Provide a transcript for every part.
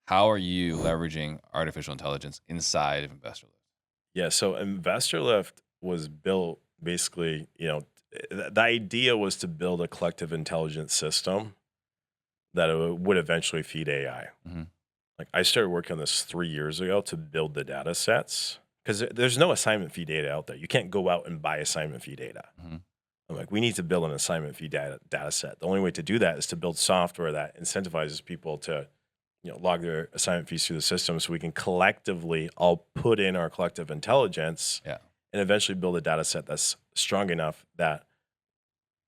How are you leveraging artificial intelligence inside of InvestorLift? Yeah, so InvestorLift was built basically, the idea was to build a collective intelligence system that would eventually feed AI. Mm-hmm. Like I started working on this 3 years ago to build the data sets because there's no assignment fee data out there. You can't go out and buy assignment fee data. Mm-hmm. I'm like, we need to build an assignment fee data set. The only way to do that is to build software that incentivizes people to log their assignment fees through the system so we can collectively all put in our collective intelligence Yeah. and eventually build a data set that's strong enough that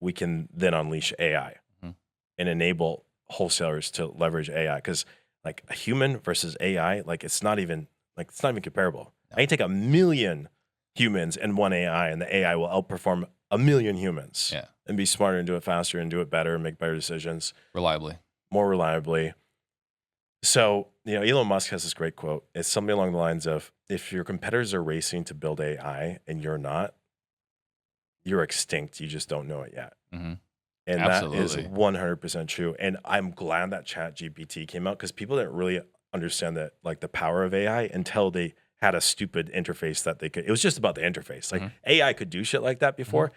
we can then unleash AI Mm-hmm. and enable wholesalers to leverage AI. Because like a human versus AI, it's not even comparable. No. I can take 1,000,000 humans and one AI, and the AI will outperform 1,000,000 humans Yeah. and be smarter and do it faster and do it better and make better decisions Reliably. more reliably. So, Elon Musk has this great quote. It's something along the lines of, if your competitors are racing to build AI and you're not, you're extinct. You just don't know it yet. Mm-hmm. And that is Absolutely. 100% true. And I'm glad that ChatGPT came out because people didn't really understand that, like, the power of AI until they had a stupid interface that they could. It was just about the interface. Like Mhm. AI could do shit like that before.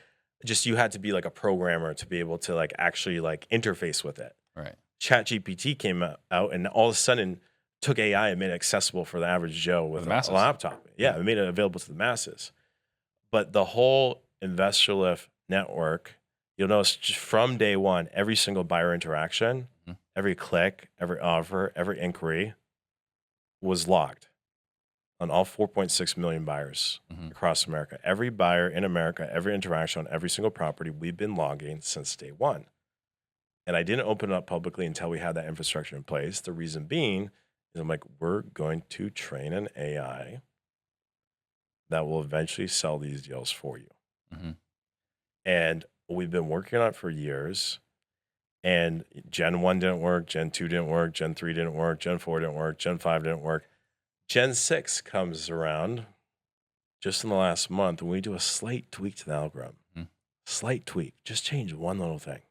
Just you had to be like a programmer to be able to like actually like interface with it. Right. ChatGPT came out and all of a sudden took AI and made it accessible for the average Joe with the a masses. laptop. Yeah, it made it available to the masses. But the whole InvestorLift network, you'll notice just from day one, every single buyer interaction, Mhm. every click, every offer, every inquiry was logged on all 4.6 million buyers Mhm. across America. Every buyer in America, every interaction on every single property, we've been logging since day one. And I didn't open it up publicly until we had that infrastructure in place. The reason being is I'm like, we're going to train an AI that will eventually sell these deals for you. Mhm. And we've been working on it for years. And Gen 1 didn't work, Gen 2 didn't work, Gen 3 didn't work, Gen 4 didn't work, Gen 5 didn't work. Gen 6 comes around just in the last month, and we do a slight tweak to the algorithm. Mhm. Slight tweak, just change one little thing.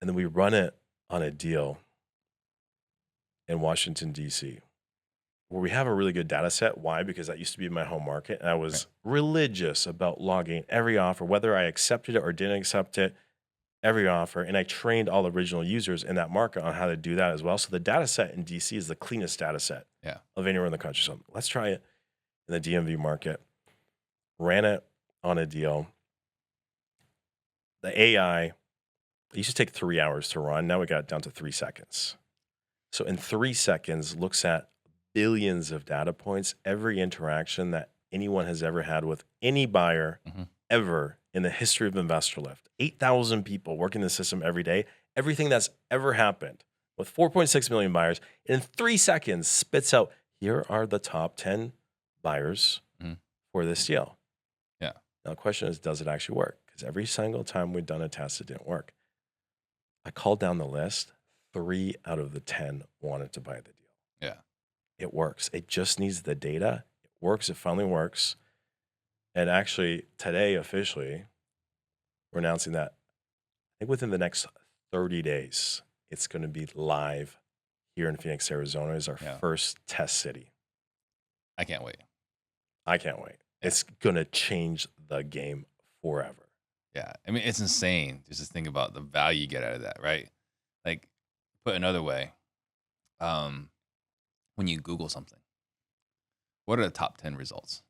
And then we run it on a deal in Washington, D.C., where we have a really good data set. Why? Because that used to be my home market, and I Right. was religious about logging every offer, whether I accepted it or didn't accept it, every offer. And I trained all original users in that market on how to do that as well. So the data set in DC is the cleanest data set Yeah. of anywhere in the country. So let's try it in the DMV market. Ran it on a deal. The AI, it used to take 3 hours to run. Now we got it down to 3 seconds. So in 3 seconds, looks at billions of data points, every interaction that anyone has ever had with any buyer Mhm. ever in the history of InvestorLift. 8,000 people working the system every day. Everything that's ever happened with 4.6 million buyers in 3 seconds spits out, here are the top 10 buyers Mhm. for this deal. Yeah. Now the question is, does it actually work? Because every single time we've done a test, it didn't work. I called down the list. 3 out of the 10 wanted to buy the deal. Yeah. It works. It just needs the data. It works. It finally works. And actually, today, officially, we're announcing that I think within the next 30 days, it's going to be live here in Phoenix, Arizona, as our Yeah. first test city. I can't wait. I can't wait. Yeah. It's going to change the game forever. Yeah. I mean, it's insane just to think about the value you get out of that, right? Like, put another way, when you Google something, what are the top 10 results,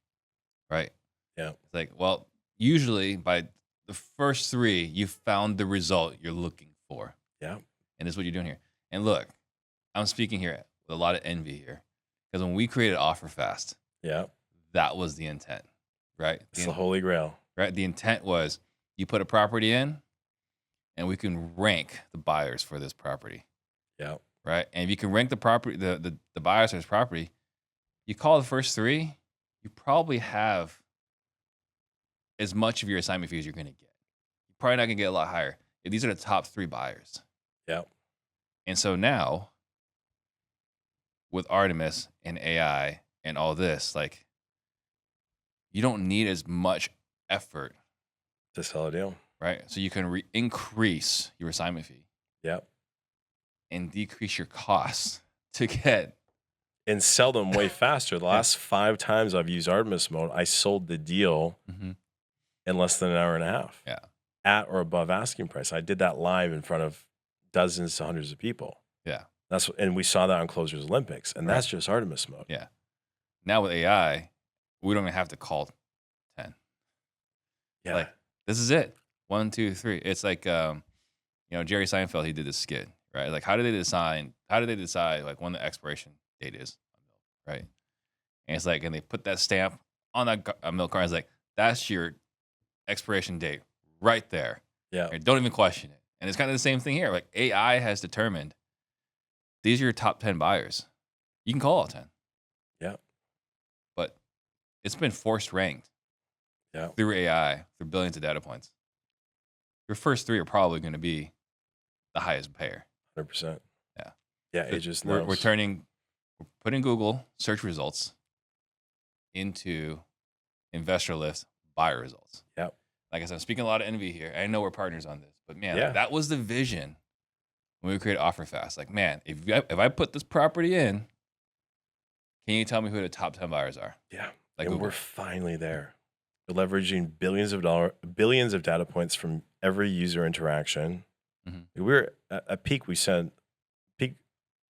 right? Yeah. It's like, well, usually by the first 3, you found the result you're looking for. Yeah. And that's what you're doing here. And look, I'm speaking here with a lot of envy here because when we created Offer Fast, Yeah. that was the intent, right? It's the holy grail. Right. The intent was you put a property in and we can rank the buyers for this property. Yeah. Right. And if you can rank the property, the buyers for this property, you call the first 3, you probably have as much of your assignment fee as you're going to get. You're probably not going to get a lot higher. If these are the top 3 buyers. Yeah. And so now with Artemis and AI and all this, like, you don't need as much effort, To sell a deal. right? So you can increase your assignment fee. Yeah. and decrease your costs to get. And sell them way faster. The last 5 times I've used Artemis mode, I sold the deal in less than an hour and a half. Yeah. At or above asking price. I did that live in front of dozens to hundreds of people. Yeah. And we saw that on Closers Olympics, and that's just Artemis mode. Yeah. Now with AI, we don't even have to call 10. Yeah. Like, this is it. 1, 2, 3. It's like, Jerry Seinfeld, he did this skit, right? Like, how do they decide like when the expiration date is, right? And it's like, and they put that stamp on a milk carton. It's like, that's your expiration date right there. Yeah. And don't even question it. And it's kind of the same thing here. Like, AI has determined these are your top 10 buyers. You can call all 10. Yeah. But it's been forced ranked through AI, through billions of data points. Your first 3 are probably going to be the highest payer. 100%. Yeah. Yeah, it just knows. We're putting Google search results into InvestorLift buyer results. Yep. Like I said, I'm speaking a lot of envy here. I know we're partners on this, but man, Yeah. that was the vision when we created OfferFast. Like, man, if I put this property in, can you tell me who the top 10 buyers are? Yeah. Like, And Google. we're finally there. We're leveraging billions of data points from every user interaction. We're at peak. We sent peak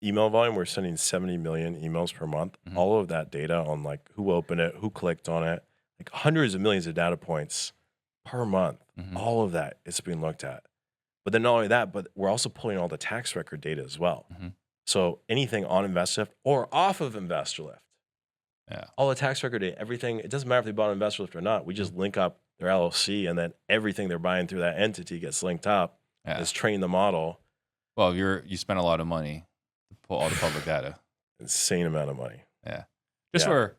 email volume. We're sending 70 million emails per month. All of that data on like who opened it, who clicked on it, like hundreds of millions of data points per month. All of that is being looked at. But then not only that, but we're also pulling all the tax record data as well. So anything on InvestorLift or off of InvestorLift. Yeah. All the tax record data, everything, it doesn't matter if they bought InvestorLift or not. We just link up their LLC, and then everything they're buying through that entity gets linked up. Yeah. It's trained the model. Well, you spent a lot of money to pull all the public data. Insane amount of money. Yeah. Just for,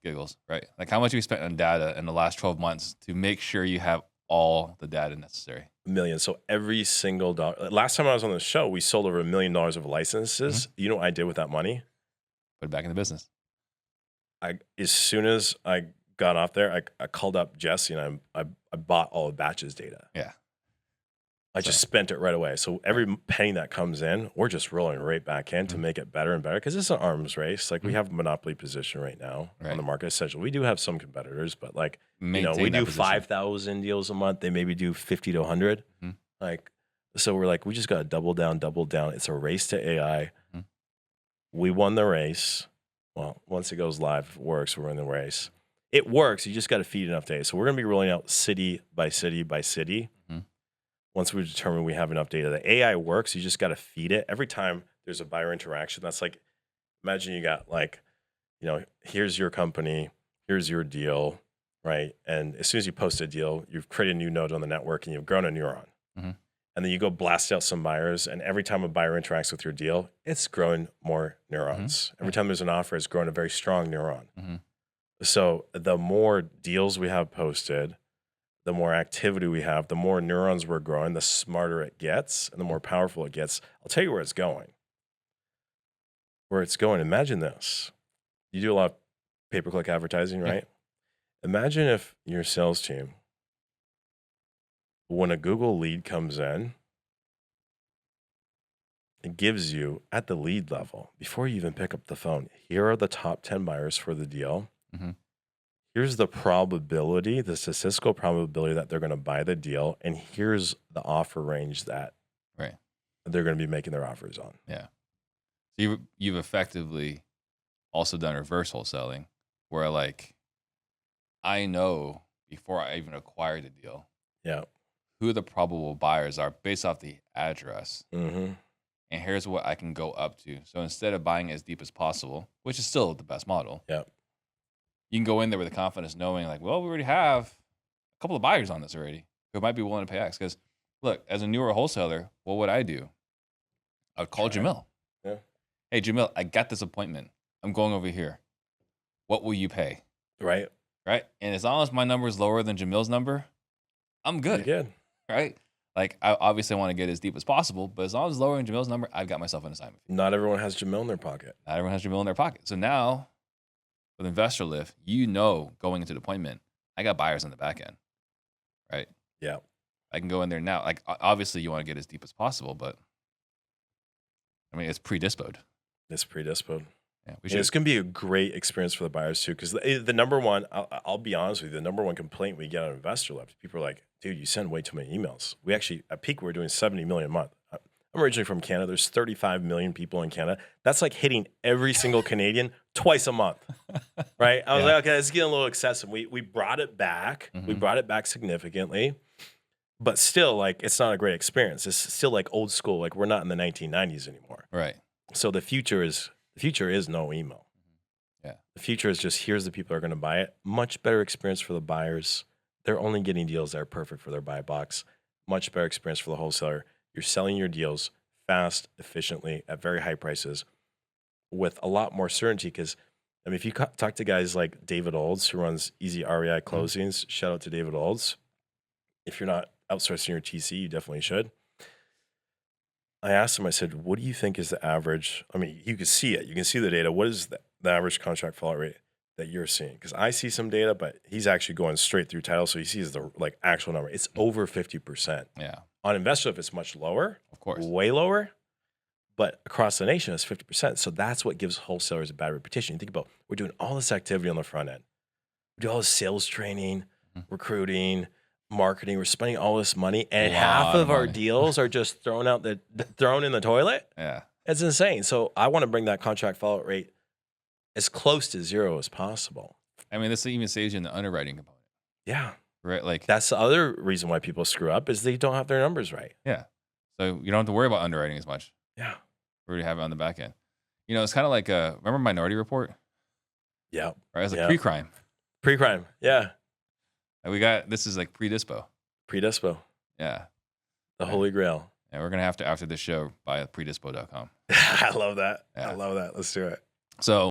giggles, right? Like, how much have you spent on data in the last 12 months to make sure you have all the data necessary? $1 million. So every single dollar. Last time I was on the show, we sold over $1 million of licenses. You know what I did with that money? Put it back in the business. As soon as I got off there, I called up Jesse and I bought all of Batch's data. Yeah. I just spent it right away. So every penny that comes in, we're just rolling right back in to make it better and better, because it's an arms race. Like, we have a monopoly position right now on the market. Essentially, we do have some competitors, but like, we do 5,000 deals a month. They maybe do 50 to 100. Like, so we're like, we just got to double down. It's a race to AI. We won the race. Well, once it goes live, if it works, we're in the race. It works. You just got to feed enough data. So we're going to be rolling out city by city by city. Once we determine we have enough data. The AI works. You just got to feed it. Every time there's a buyer interaction, that's like, imagine you got like, here's your company, here's your deal, right? And as soon as you post a deal, you've created a new node on the network and you've grown a neuron. And then you go blast out some buyers, and every time a buyer interacts with your deal, it's growing more neurons. Every time there's an offer, it's growing a very strong neuron. So the more deals we have posted, the more activity we have, the more neurons we're growing, the smarter it gets and the more powerful it gets. I'll tell you where it's going. Imagine this. You do a lot of pay-per-click advertising, right? Imagine if your sales team, when a Google lead comes in, it gives you, at the lead level, before you even pick up the phone, here are the top 10 buyers for the deal. Here's the probability, the statistical probability that they're going to buy the deal, and here's the offer range that they're going to be making their offers on. Yeah. So you've effectively also done reverse wholesaling, where like, I know before I even acquire the deal, who the probable buyers are based off the address. And here's what I can go up to. So instead of buying as deep as possible, which is still the best model, you can go in there with the confidence knowing like, well, we already have a couple of buyers on this already who might be willing to pay X. Because look, as a newer wholesaler, what would I do? I'd call Jamil. Hey, Jamil, I got this appointment. I'm going over here. What will you pay? Right. And as long as my number is lower than Jamil's number, I'm good. You're good. Right? Like, I obviously want to get as deep as possible, but as long as it's lower than Jamil's number, I've got myself an assignment fee. Not everyone has Jamil in their pocket. Not everyone has Jamil in their pocket. So now, with InvestorLift, going into the appointment, I got buyers on the back end, right? Yeah. I can go in there now. Like, obviously, you want to get as deep as possible, but I mean, it's pre-dispoed. It's predisposed. Yeah, we And should. it's going to be a great experience for the buyers too, because the number one, I'll be honest with you, the number one complaint we get on InvestorLift, people are like, dude, you send way too many emails. We actually, at peak, we're doing 70 million a month. I'm originally from Canada. There's 35 million people in Canada. That's like hitting every single Canadian twice a month, right? I was Yeah. like, okay, it's getting a little excessive. We brought it back. We Mhm. brought it back significantly, but still, like, it's not a great experience. It's still like old school. Like, we're not in the 1990s anymore. Right. So the future is no email. Yeah. The future is just, here's the people that are going to buy it. Much better experience for the buyers. They're only getting deals that are perfect for their buy box. Much better experience for the wholesaler. You're selling your deals fast, efficiently, at very high prices with a lot more certainty. Because, I mean, if you talk to guys like David Olds, who runs Easy REI Closings, shout out to David Olds. If you're not outsourcing your TC, you definitely should. I asked him, I said, what do you think is the average? I mean, you can see it. You can see the data. What is the average contract fallout rate that you're seeing? Because I see some data, but he's actually going straight through title. So he sees the like actual number. It's over 50%. Yeah. On InvestorLift, it's much lower, Of course. way lower. But across the nation, it's 50%. So that's what gives wholesalers a bad reputation. You think about, we're doing all this activity on the front end. We do all this sales training, recruiting, marketing. We're spending all this money, and half Lot of of our money. deals are just thrown in the toilet. Yeah. It's insane. So I want to bring that contract fallout rate as close to zero as possible. I mean, this even saves you in the underwriting component, Yeah. right? Like, That's the other reason why people screw up is they don't have their numbers right. yeah. So you don't have to worry about underwriting as much. Yeah. We already have it on the back end. You know, it's kind of like remember Minority Report? Yeah. Right? It's like Yeah. pre-crime. Pre-crime. Yeah. And this is like pre-dispo. Pre-dispo. Yeah. The Holy Grail. And we're going to have to, after this show, buy predispo.com. I love that. Yeah. I love that. Let's do it. So